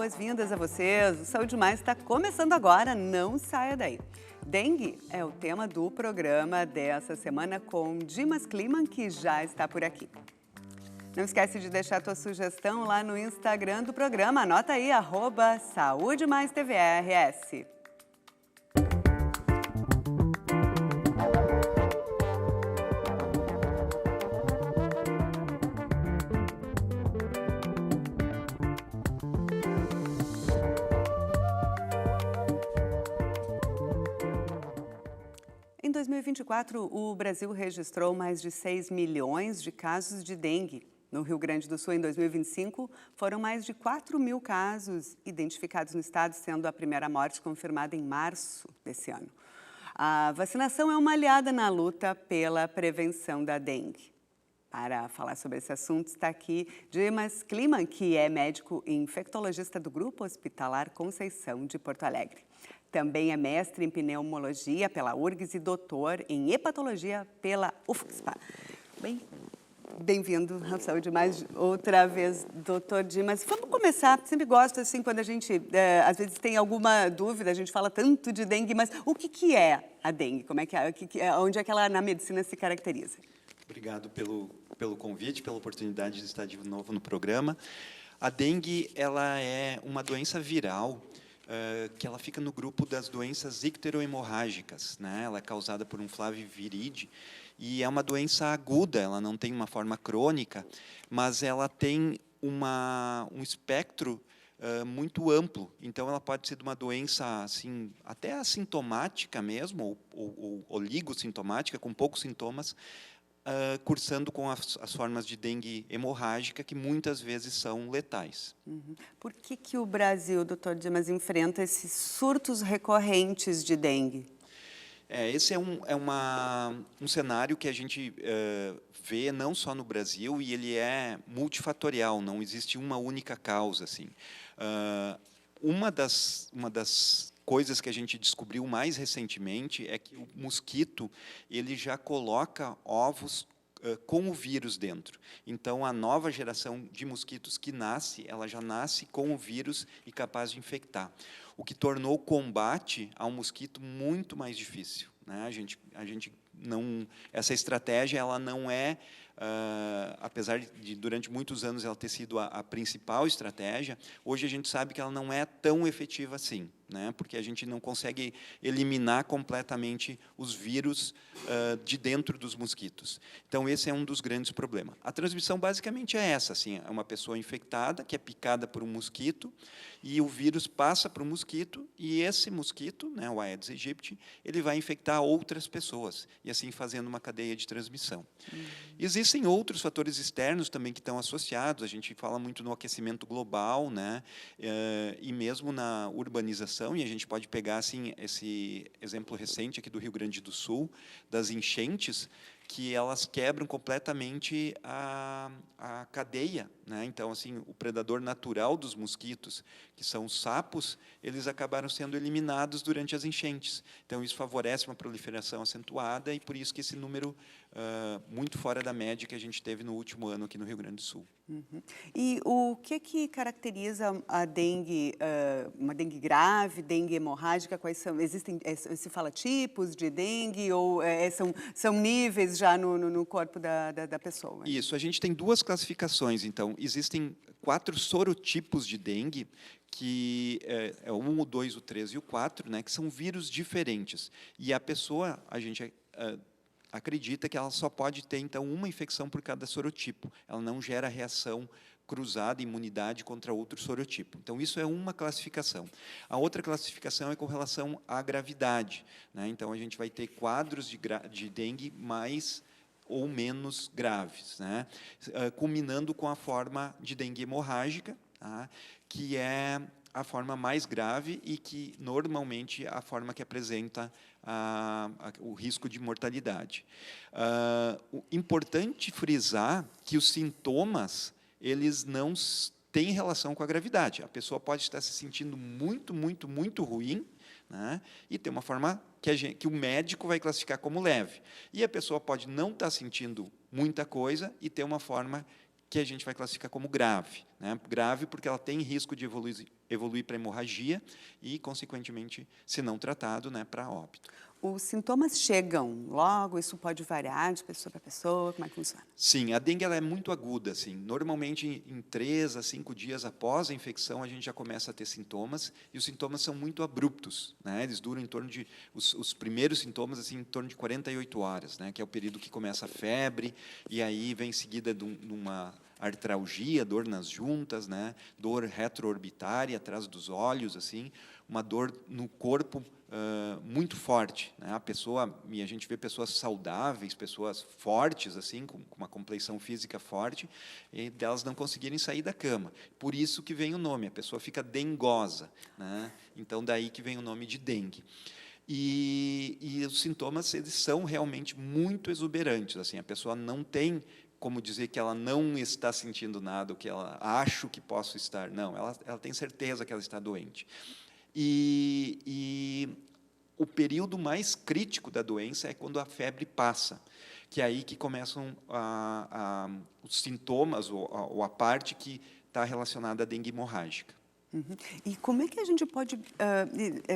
boas-vindas a vocês. O Saúde Mais está começando agora, não saia daí. Dengue é o tema do programa dessa semana com Dimas Kliman, que já está por aqui. Não esquece de deixar a tua sugestão lá no Instagram do programa, anota aí, @SaúdeMaisTVRS. Em 2024, o Brasil registrou mais de 6 milhões de casos de dengue. No Rio Grande do Sul, em 2025, foram mais de 4 mil casos identificados no estado, sendo a primeira morte confirmada em março desse ano. A vacinação é uma aliada na luta pela prevenção da dengue. Para falar sobre esse assunto, está aqui Dimas Kliman, que é médico e infectologista do Grupo Hospitalar Conceição de Porto Alegre. Também é mestre em pneumologia pela URGS e doutor em hepatologia pela UFSPA. Bem-vindo ao Saúde Mais outra vez, doutor Dimas. Vamos começar, sempre gosto assim, quando a gente, às vezes tem alguma dúvida, a gente fala tanto de dengue, mas o que é a dengue? Como é que é, onde é que ela na medicina se caracteriza? Obrigado pelo convite, pela oportunidade de estar de novo no programa. A dengue, ela é uma doença viral que ela fica no grupo das doenças icterohemorrágicas, né? Ela é causada por um flaviviride e é uma doença aguda, ela não tem uma forma crônica, mas ela tem um espectro muito amplo. Então, ela pode ser de uma doença assim, até assintomática mesmo, ou oligossintomática, com poucos sintomas, cursando com as formas de dengue hemorrágica, que muitas vezes são letais. Uhum. Por que o Brasil, doutor Dimas, enfrenta esses surtos recorrentes de dengue? Esse é um cenário que a gente vê não só no Brasil, e ele é multifatorial, não existe uma única causa. Assim. Uma das coisas que a gente descobriu mais recentemente é que o mosquito ele já coloca ovos com o vírus dentro. Então, a nova geração de mosquitos que nasce, ela já nasce com o vírus e capaz de infectar, o que tornou o combate ao mosquito muito mais difícil, né? A gente não, essa estratégia ela não é, apesar de durante muitos anos ela ter sido a principal estratégia, hoje a gente sabe que ela não é tão efetiva assim, né? Porque a gente não consegue eliminar completamente os vírus de dentro dos mosquitos. Então, esse é um dos grandes problemas. A transmissão, basicamente, é essa. Assim, é uma pessoa infectada, que é picada por um mosquito, e o vírus passa para o mosquito, e esse mosquito, né, o Aedes aegypti, ele vai infectar outras pessoas, e assim fazendo uma cadeia de transmissão. Existem outros fatores externos também que estão associados. A gente fala muito no aquecimento global, né, e mesmo na urbanização, e a gente pode pegar assim, esse exemplo recente aqui do Rio Grande do Sul, das enchentes, que elas quebram completamente a cadeia, né? Então, assim, o predador natural dos mosquitos, que são os sapos, eles acabaram sendo eliminados durante as enchentes. Então, isso favorece uma proliferação acentuada, e por isso que esse número muito fora da média que a gente teve no último ano aqui no Rio Grande do Sul. Uhum. E o que caracteriza a dengue, uma dengue grave, dengue hemorrágica? Quais são? Existem, se fala tipos de dengue ou são níveis já no corpo da pessoa? Isso, a gente tem duas classificações, então. Existem 4 sorotipos de dengue, que é o 1, o 2, o 3 e o 4, né, que são vírus diferentes. E a pessoa, a gente acredita que ela só pode ter, então, uma infecção por cada sorotipo. Ela não gera reação cruzada, imunidade contra outro sorotipo. Então, isso é uma classificação. A outra classificação é com relação à gravidade, né? Então, a gente vai ter quadros de dengue mais ou menos graves, né? Culminando com a forma de dengue hemorrágica, tá? Que é a forma mais grave e que, normalmente, é a forma que apresenta o risco de mortalidade. Importante frisar que os sintomas eles não têm relação com a gravidade. A pessoa pode estar se sentindo muito, muito, muito ruim, né, e ter uma forma que o médico vai classificar como leve. E a pessoa pode não estar sentindo muita coisa e ter uma forma que a gente vai classificar como grave, né? Grave porque ela tem risco de evoluir para hemorragia e, consequentemente, se não tratado, né, para óbito. Os sintomas chegam logo, isso pode variar de pessoa para pessoa, como é que funciona? Sim, a dengue ela é muito aguda, assim. Normalmente, em 3 a 5 dias após a infecção, a gente já começa a ter sintomas, e os sintomas são muito abruptos, né? Eles duram em torno de, os primeiros sintomas, assim, em torno de 48 horas, né? Que é o período que começa a febre, e aí vem em seguida de uma artralgia, dor nas juntas, né? Dor retroorbitária, atrás dos olhos, assim, uma dor no corpo muito forte, né? E a gente vê pessoas saudáveis, pessoas fortes, assim, com uma compleição física forte, e delas não conseguirem sair da cama. Por isso que vem o nome, a pessoa fica dengosa, né? Então, daí que vem o nome de dengue. E os sintomas, eles são realmente muito exuberantes, assim, a pessoa não tem como dizer que ela não está sentindo nada, ou que ela acha que posso estar. Não, ela tem certeza que ela está doente. E o período mais crítico da doença é quando a febre passa, que é aí que começam os sintomas, ou a parte que está relacionada à dengue hemorrágica. Uhum. E como é que a gente pode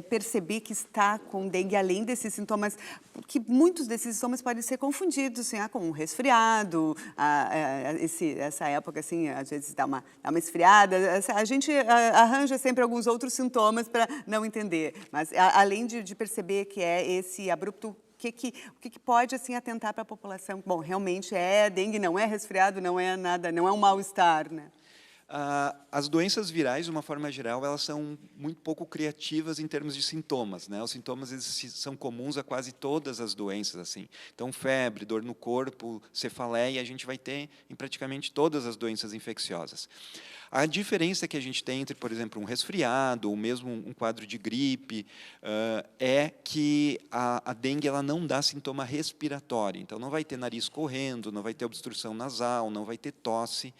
perceber que está com dengue, além desses sintomas? Porque muitos desses sintomas podem ser confundidos assim, com um resfriado, essa época, assim, às vezes dá uma esfriada. A gente arranja sempre alguns outros sintomas para não entender. Mas, além de perceber que é esse abrupto, o que pode assim, atentar para a população? Bom, realmente é dengue, não é resfriado, não é nada, não é um mal-estar, né? As doenças virais, de uma forma geral, elas são muito pouco criativas em termos de sintomas, né? Os sintomas eles são comuns a quase todas as doenças, assim. Então, febre, dor no corpo, cefaleia, a gente vai ter em praticamente todas as doenças infecciosas. A diferença que a gente tem entre, por exemplo, um resfriado ou mesmo um quadro de gripe é que a dengue ela não dá sintoma respiratório. Então, não vai ter nariz correndo, não vai ter obstrução nasal, não vai ter tosse.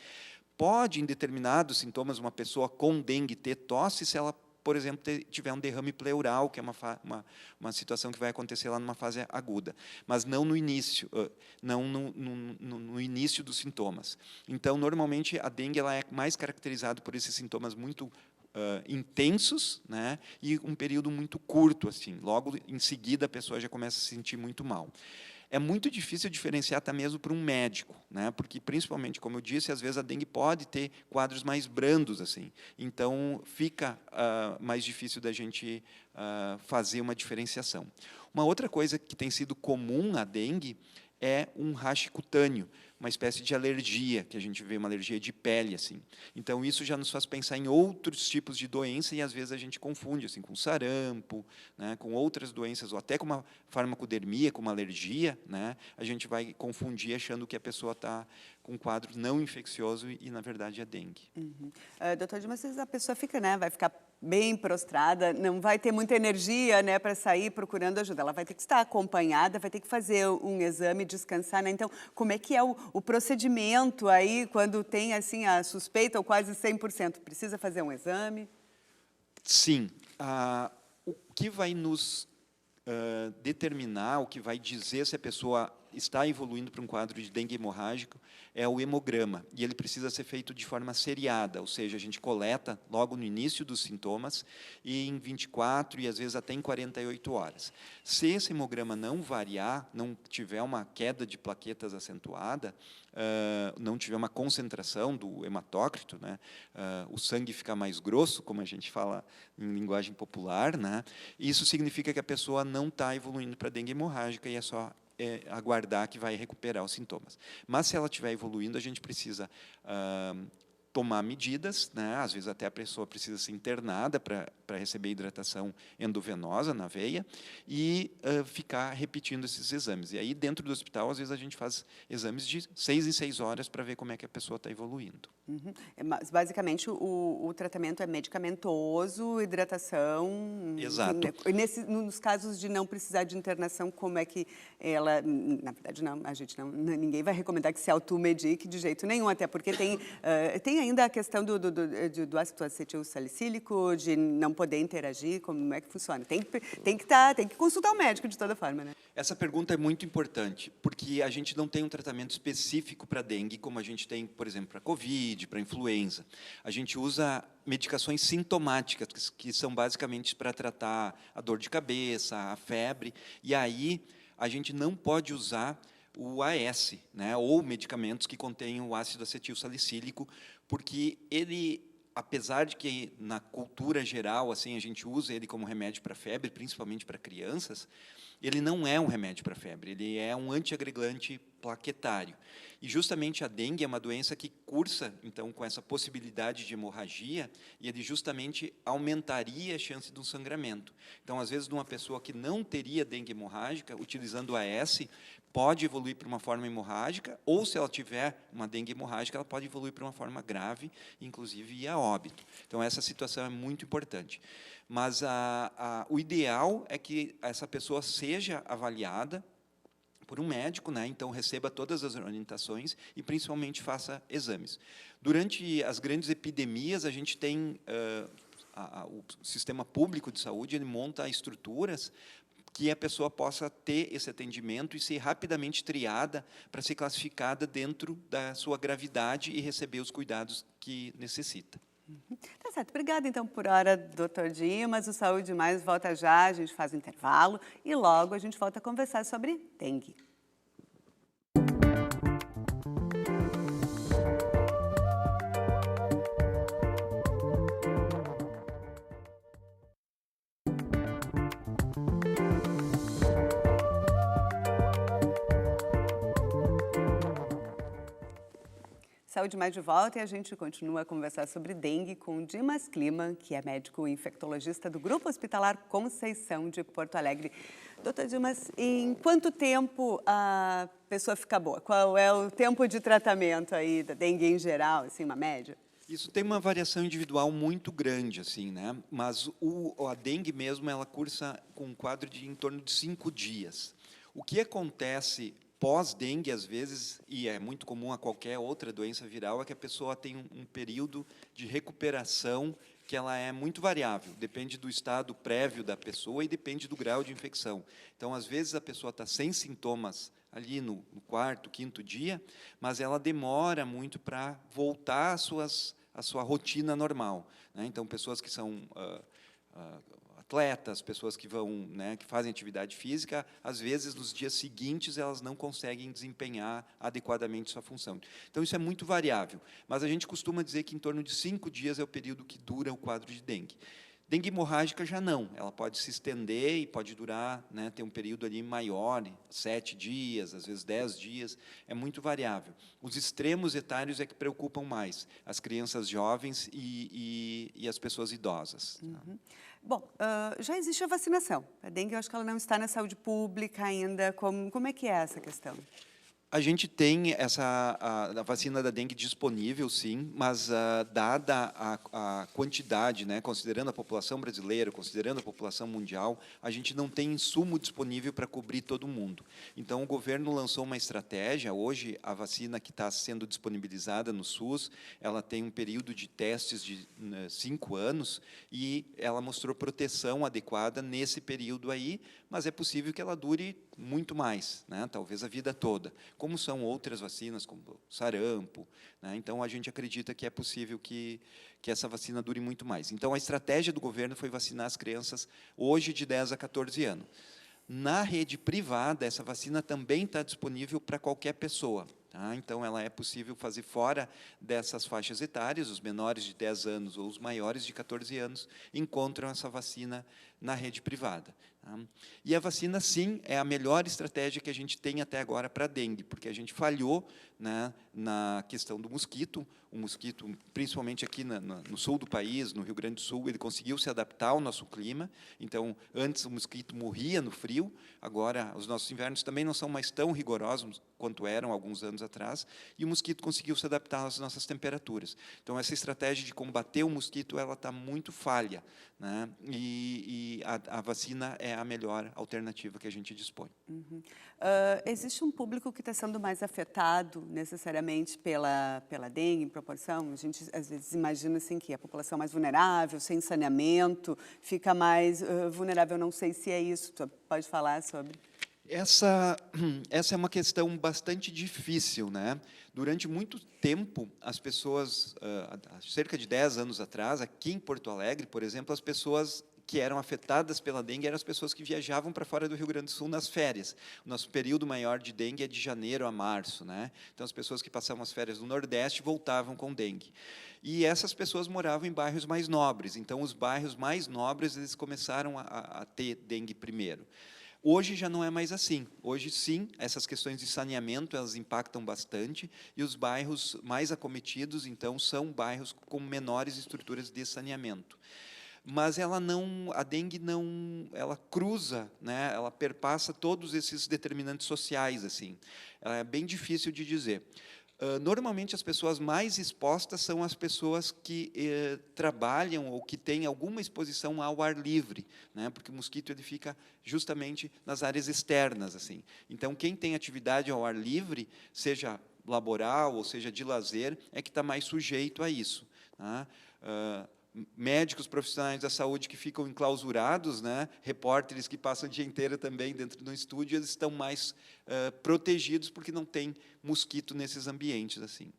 Pode, em determinados sintomas, uma pessoa com dengue ter tosse se ela, por exemplo, tiver um derrame pleural, que é uma situação que vai acontecer lá numa fase aguda, mas não no início, não no início dos sintomas. Então, normalmente, a dengue ela é mais caracterizada por esses sintomas muito intensos, né, e um período muito curto, assim. Logo em seguida, a pessoa já começa a se sentir muito mal. É muito difícil diferenciar até mesmo para um médico, né? Porque, principalmente, como eu disse, às vezes a dengue pode ter quadros mais brandos, assim. Então, fica mais difícil da gente fazer uma diferenciação. Uma outra coisa que tem sido comum à dengue é um rache cutâneo, uma espécie de alergia, que a gente vê, uma alergia de pele, assim. Então, isso já nos faz pensar em outros tipos de doença, e, às vezes, a gente confunde assim, com sarampo, né, com outras doenças, ou até com uma farmacodermia, com uma alergia, né, a gente vai confundir achando que a pessoa está com um quadro não infeccioso e, na verdade, é dengue. Uhum. Doutor Dimas, às vezes a pessoa fica, né, vai ficar bem prostrada, não vai ter muita energia, né, para sair procurando ajuda. Ela vai ter que estar acompanhada, vai ter que fazer um exame, descansar, né? Então, como é que é o procedimento aí quando tem assim a suspeita ou quase 100%? Precisa fazer um exame? Sim. O que vai nos determinar, o que vai dizer se a pessoa está evoluindo para um quadro de dengue hemorrágico é o hemograma, e ele precisa ser feito de forma seriada, ou seja, a gente coleta logo no início dos sintomas e em 24 e às vezes até em 48 horas. Se esse hemograma não variar, não tiver uma queda de plaquetas acentuada, não tiver uma concentração do hematócrito, né, o sangue fica mais grosso, como a gente fala em linguagem popular, né, isso significa que a pessoa não está evoluindo para dengue hemorrágica e é só aguardar que vai recuperar os sintomas. Mas, se ela estiver evoluindo, a gente precisa tomar medidas, né? Às vezes até a pessoa precisa ser internada para receber hidratação endovenosa na veia e ficar repetindo esses exames. E aí, dentro do hospital, às vezes a gente faz exames de 6 em 6 horas para ver como é que a pessoa está evoluindo. Uhum. Mas, basicamente, o tratamento é medicamentoso, hidratação... Exato. Nos casos de não precisar de internação, como é que ela... Na verdade, não, a gente não, ninguém vai recomendar que se automedique de jeito nenhum, até porque tem ainda a questão do ácido acetil salicílico, de não poder interagir, como é que funciona? Tem que consultar o médico de toda forma, né? Essa pergunta é muito importante, porque a gente não tem um tratamento específico para dengue, como a gente tem, por exemplo, para Covid, para influenza. A gente usa medicações sintomáticas, que são basicamente para tratar a dor de cabeça, a febre, e aí a gente não pode usar o AS, né, ou medicamentos que contêm o ácido acetil salicílico, porque ele, apesar de que na cultura geral assim a gente usa ele como remédio para febre, principalmente para crianças, ele não é um remédio para febre, ele é um antiagregante plaquetário. E justamente a dengue é uma doença que cursa, então, com essa possibilidade de hemorragia, e ele justamente aumentaria a chance de um sangramento. Então, às vezes, de uma pessoa que não teria dengue hemorrágica, utilizando o AS, pode evoluir para uma forma hemorrágica, ou, se ela tiver uma dengue hemorrágica, ela pode evoluir para uma forma grave, inclusive ir a óbito. Então, essa situação é muito importante. Mas o ideal é que essa pessoa seja avaliada por um médico, né? Então receba todas as orientações e principalmente faça exames. Durante as grandes epidemias, a gente tem o sistema público de saúde, ele monta estruturas que a pessoa possa ter esse atendimento e ser rapidamente triada para ser classificada dentro da sua gravidade e receber os cuidados que necessita. Tá certo. Obrigada, então, por hora, doutor Dimas. O Saúde Mais volta já, a gente faz um intervalo e logo a gente volta a conversar sobre dengue. Saúde Mais de volta e a gente continua a conversar sobre dengue com o Dimas Kliman, que é médico infectologista do Grupo Hospitalar Conceição de Porto Alegre. Doutor Dimas, em quanto tempo a pessoa fica boa? Qual é o tempo de tratamento aí da dengue em geral, assim, uma média? Isso tem uma variação individual muito grande, assim, né? Mas a dengue mesmo, ela cursa com um quadro de em torno de 5 dias. O que acontece pós-dengue, às vezes, e é muito comum a qualquer outra doença viral, é que a pessoa tem um período de recuperação que ela é muito variável, depende do estado prévio da pessoa e depende do grau de infecção. Então, às vezes, a pessoa está sem sintomas ali no quarto, quinto dia, mas ela demora muito para voltar à sua rotina normal, né? Então, pessoas que são atletas, pessoas que vão, né, que fazem atividade física, às vezes, nos dias seguintes, elas não conseguem desempenhar adequadamente sua função. Então, isso é muito variável, mas a gente costuma dizer que em torno de 5 dias é o período que dura o quadro de dengue. Dengue hemorrágica já não, ela pode se estender e pode durar, né, ter um período ali maior, 7 dias, às vezes 10 dias, é muito variável. Os extremos etários é que preocupam mais, as crianças jovens e as pessoas idosas. Uhum. Bom, já existe a vacinação. A dengue, eu acho que ela não está na saúde pública ainda. Como é que é essa questão? A gente tem a vacina da dengue disponível, sim, mas dada a quantidade, né, considerando a população brasileira, considerando a população mundial, a gente não tem insumo disponível para cobrir todo mundo. Então, o governo lançou uma estratégia. Hoje, a vacina que está sendo disponibilizada no SUS, ela tem um período de testes de 5 anos e ela mostrou proteção adequada nesse período aí, mas é possível que ela dure muito mais, né? Talvez a vida toda, como são outras vacinas, como sarampo, né? Então, a gente acredita que é possível que essa vacina dure muito mais. Então, a estratégia do governo foi vacinar as crianças hoje de 10 a 14 anos. Na rede privada, essa vacina também está disponível para qualquer pessoa. Tá? Então, ela é possível fazer fora dessas faixas etárias, os menores de 10 anos ou os maiores de 14 anos encontram essa vacina na rede privada. Tá? E a vacina, sim, é a melhor estratégia que a gente tem até agora para a dengue, porque a gente falhou, né, na questão do mosquito. O mosquito, principalmente aqui no sul do país, no Rio Grande do Sul, ele conseguiu se adaptar ao nosso clima. Então, antes o mosquito morria no frio, agora os nossos invernos também não são mais tão rigorosos quanto eram alguns anos atrás, e o mosquito conseguiu se adaptar às nossas temperaturas. Então, essa estratégia de combater o mosquito, ela está muito falha, né? E a vacina é é a melhor alternativa que a gente dispõe. Existe um público que está sendo mais afetado necessariamente pela dengue, em proporção? A gente, às vezes, imagina assim, que a população mais vulnerável, sem saneamento, fica mais vulnerável. Não sei se é isso. Tu pode falar sobre? Essa é uma questão bastante difícil, né? Durante muito tempo, as pessoas, há cerca de 10 anos atrás, aqui em Porto Alegre, por exemplo, as pessoas que eram afetadas pela dengue eram as pessoas que viajavam para fora do Rio Grande do Sul nas férias. O nosso período maior de dengue é de janeiro a março, né? Então, as pessoas que passavam as férias no Nordeste voltavam com dengue. E essas pessoas moravam em bairros mais nobres. Então, os bairros mais nobres, eles começaram a ter dengue primeiro. Hoje já não é mais assim. Hoje, sim, essas questões de saneamento, elas impactam bastante, e os bairros mais acometidos, então, são bairros com menores estruturas de saneamento. Mas a dengue não, ela cruza, né? Ela perpassa todos esses determinantes sociais, assim. Ela é bem difícil de dizer. Normalmente, as pessoas mais expostas são as pessoas que trabalham ou que têm alguma exposição ao ar livre, né? Porque o mosquito ele fica justamente nas áreas externas, assim. Então, quem tem atividade ao ar livre, seja laboral ou seja de lazer, é que está mais sujeito a isso, tá? Médicos profissionais da saúde que ficam enclausurados, né? Repórteres que passam o dia inteiro também dentro do estúdio, eles estão mais protegidos porque não tem mosquito nesses ambientes, assim.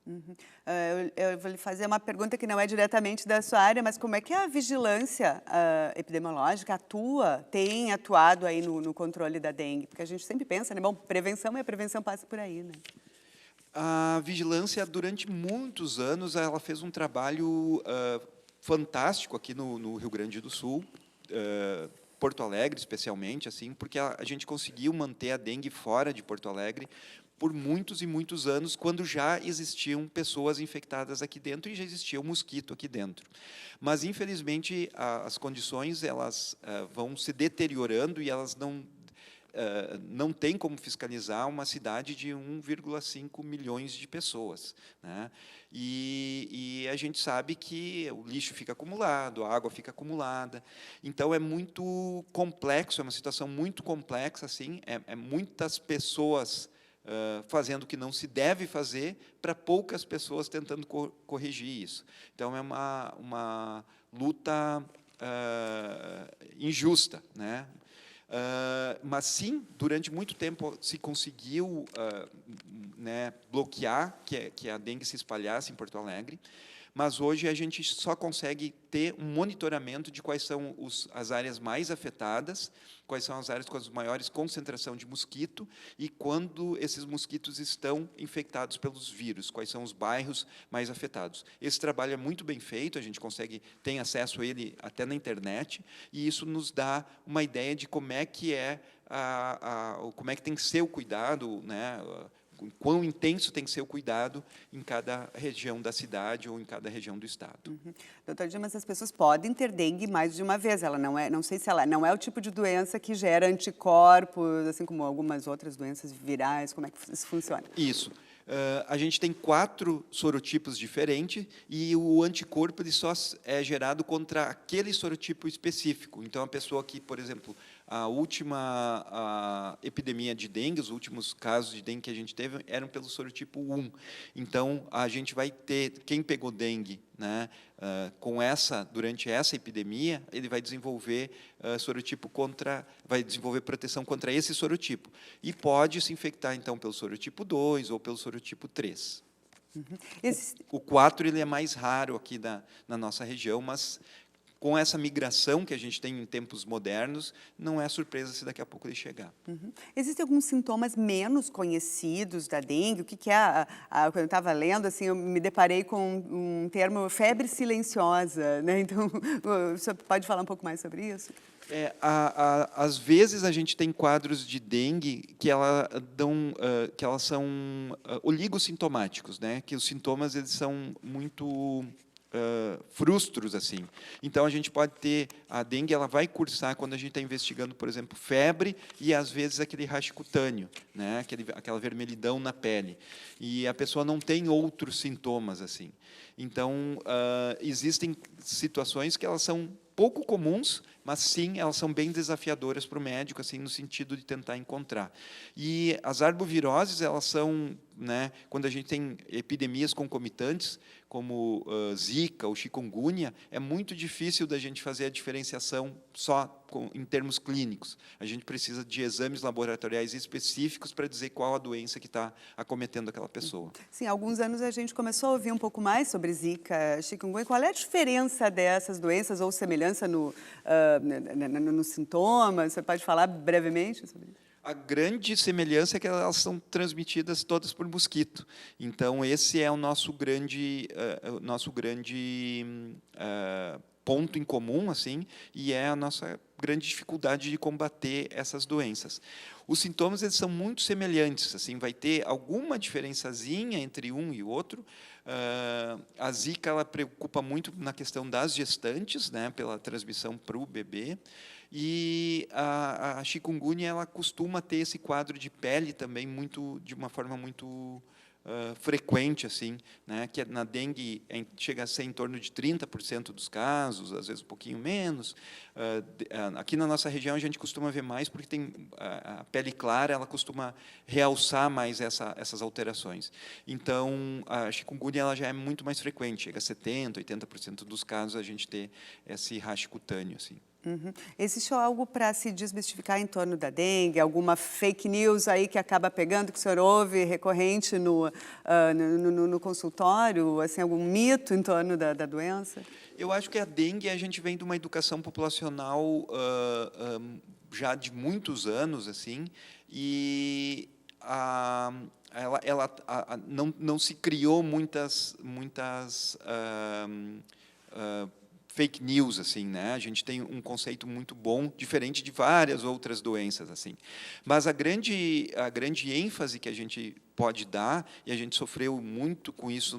Eu vou lhe fazer uma pergunta que não é diretamente da sua área, mas como é que a vigilância epidemiológica tem atuado aí no controle da dengue? Porque a gente sempre pensa, né? Bom, prevenção, e a prevenção passa por aí, né? A vigilância, durante muitos anos, ela fez um trabalho fantástico aqui no Rio Grande do Sul, Porto Alegre, especialmente, assim, porque a gente conseguiu manter a dengue fora de Porto Alegre por muitos e muitos anos, quando já existiam pessoas infectadas aqui dentro e já existia o mosquito aqui dentro. Mas, infelizmente, as condições elas vão se deteriorando e elas não tem como fiscalizar uma cidade de 1,5 milhões de pessoas, né? E a gente sabe que o lixo fica acumulado, a água fica acumulada. Então, é muito complexo, é uma situação muito complexa, assim, muitas pessoas fazendo o que não se deve fazer, para poucas pessoas tentando corrigir isso. Então, é uma luta injusta, né? Mas, sim, durante muito tempo se conseguiu né, bloquear que a dengue se espalhasse em Porto Alegre, mas hoje a gente só consegue ter um monitoramento de quais são as áreas mais afetadas, quais são as áreas com as maiores concentração de mosquito e quando esses mosquitos estão infectados pelos vírus, quais são os bairros mais afetados. Esse trabalho é muito bem feito, a gente tem acesso a ele até na internet, e isso nos dá uma ideia de como é que como é que tem que ser o cuidado, né? Quão intenso tem que ser o cuidado em cada região da cidade ou em cada região do estado. Doutor Dimas, as pessoas podem ter dengue mais de uma vez. Ela não sei se ela não é o tipo de doença que gera anticorpos, assim como algumas outras doenças virais. Como é que isso funciona? Isso. A gente tem 4 sorotipos diferentes e o anticorpo ele só é gerado contra aquele sorotipo específico. Então, a pessoa que, por exemplo, a última epidemia de dengue, os últimos casos de dengue que a gente teve eram pelo sorotipo 1. Então, a gente vai ter, quem pegou dengue, né, durante essa epidemia, ele vai desenvolver vai desenvolver proteção contra esse sorotipo. E pode se infectar, então, pelo sorotipo 2 ou pelo sorotipo 3. O 4 ele é mais raro aqui na nossa região, mas com essa migração que a gente tem em tempos modernos, não é surpresa se daqui a pouco ele chegar. Existem alguns sintomas menos conhecidos da dengue? O que é quando eu estava lendo, assim, eu me deparei com um termo febre silenciosa, né? Então, o senhor pode falar um pouco mais sobre isso? Às vezes a gente tem quadros de dengue que elas são oligossintomáticos, né? Que os sintomas eles são muito frustros, assim. Então, a gente pode ter... A dengue ela vai cursar quando a gente está investigando, por exemplo, febre e, às vezes, aquele rash cutâneo, né? Aquela vermelhidão na pele. E a pessoa não tem outros sintomas, assim. Então, existem situações que elas são pouco comuns, mas, sim, elas são bem desafiadoras para o médico, assim, no sentido de tentar encontrar. E as arboviroses, elas são, né, quando a gente tem epidemias concomitantes, como Zika ou chikungunya, é muito difícil da gente fazer a diferenciação só em termos clínicos. A gente precisa de exames laboratoriais específicos para dizer qual a doença que está acometendo aquela pessoa. Sim, há alguns anos a gente começou a ouvir um pouco mais sobre Zika, chikungunya. Qual é a diferença dessas doenças ou semelhança nos sintomas? Você pode falar brevemente sobre isso? A grande semelhança é que elas são transmitidas todas por mosquito. Então, esse é o nosso grande ponto em comum, assim, e é a nossa grande dificuldade de combater essas doenças. Os sintomas eles são muito semelhantes, assim, vai ter alguma diferençazinha entre um e o outro. A Zika ela preocupa muito na questão das gestantes, né, pela transmissão para o bebê. E a chikungunya ela costuma ter esse quadro de pele também de uma forma muito frequente, assim, né, que na dengue chega a ser em torno de 30% dos casos, às vezes um pouquinho menos. Aqui na nossa região a gente costuma ver mais porque tem a pele clara, ela costuma realçar mais essas alterações. Então, a chikungunya ela já é muito mais frequente, chega a 70%, 80% dos casos a gente ter esse rash cutâneo, assim. Uhum. Existe algo para se desmistificar em torno da dengue? Alguma fake news aí que acaba pegando, que o senhor ouve recorrente no consultório? Assim, algum mito em torno da doença? Eu acho que a dengue, a gente vem de uma educação populacional já de muitos anos, assim, e não se criou muitas fake news, assim, né? A gente tem um conceito muito bom, diferente de várias outras doenças, assim. Mas a grande ênfase que a gente pode dar, e a gente sofreu muito com isso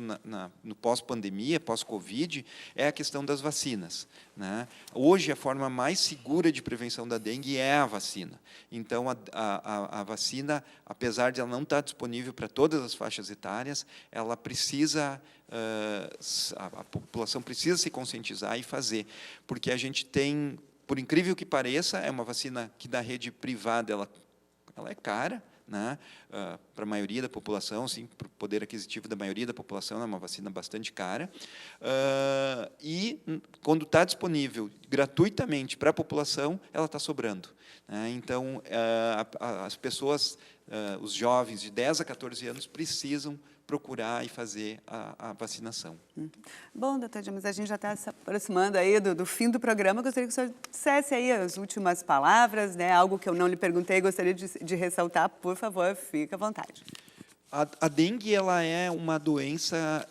no pós-pandemia, pós-Covid, é a questão das vacinas, né? Hoje, a forma mais segura de prevenção da dengue é a vacina. Então, a vacina, apesar de ela não estar disponível para todas as faixas etárias, ela precisa... a população precisa se conscientizar e fazer, porque a gente tem, por incrível que pareça, é uma vacina que da rede privada ela é cara, né? Para a maioria da população, assim, para o poder aquisitivo da maioria da população, é uma vacina bastante cara, e quando está disponível gratuitamente para a população, ela está sobrando, né? Então, as pessoas, os jovens de 10 a 14 anos precisam procurar e fazer a vacinação. Bom, doutor Dimas, a gente já está se aproximando aí do fim do programa. Eu gostaria que o senhor dissesse aí as últimas palavras, né? Algo que eu não lhe perguntei, gostaria de ressaltar. Por favor, fique à vontade. A dengue ela é uma doença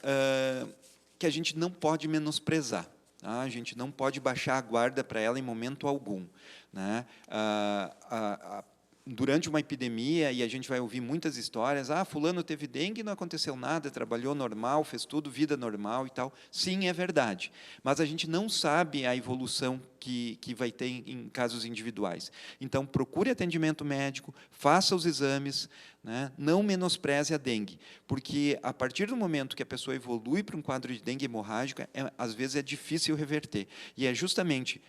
que a gente não pode menosprezar. Tá? A gente não pode baixar a guarda para ela em momento algum, né? Durante uma epidemia, e a gente vai ouvir muitas histórias, fulano teve dengue e não aconteceu nada, trabalhou normal, fez tudo, vida normal e tal. Sim, é verdade, mas a gente não sabe a evolução que vai ter em casos individuais. Então, procure atendimento médico, faça os exames, né? Não menospreze a dengue, porque a partir do momento que a pessoa evolui para um quadro de dengue hemorrágica, às vezes é difícil reverter. E é justamente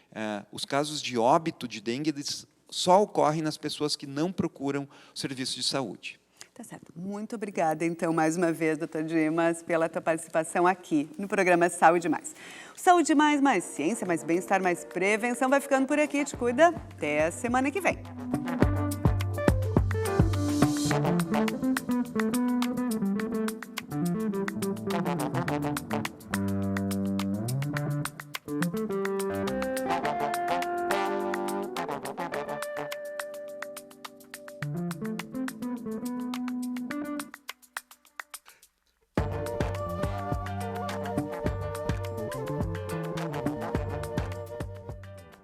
os casos de óbito de dengue, eles só ocorrem nas pessoas que não procuram o serviço de saúde. Tá certo. Muito obrigada, então, mais uma vez, doutor Dimas, pela tua participação aqui no programa Saúde Mais. Saúde Mais ciência, mais bem-estar, mais prevenção vai ficando por aqui. Te cuida. Até a semana que vem.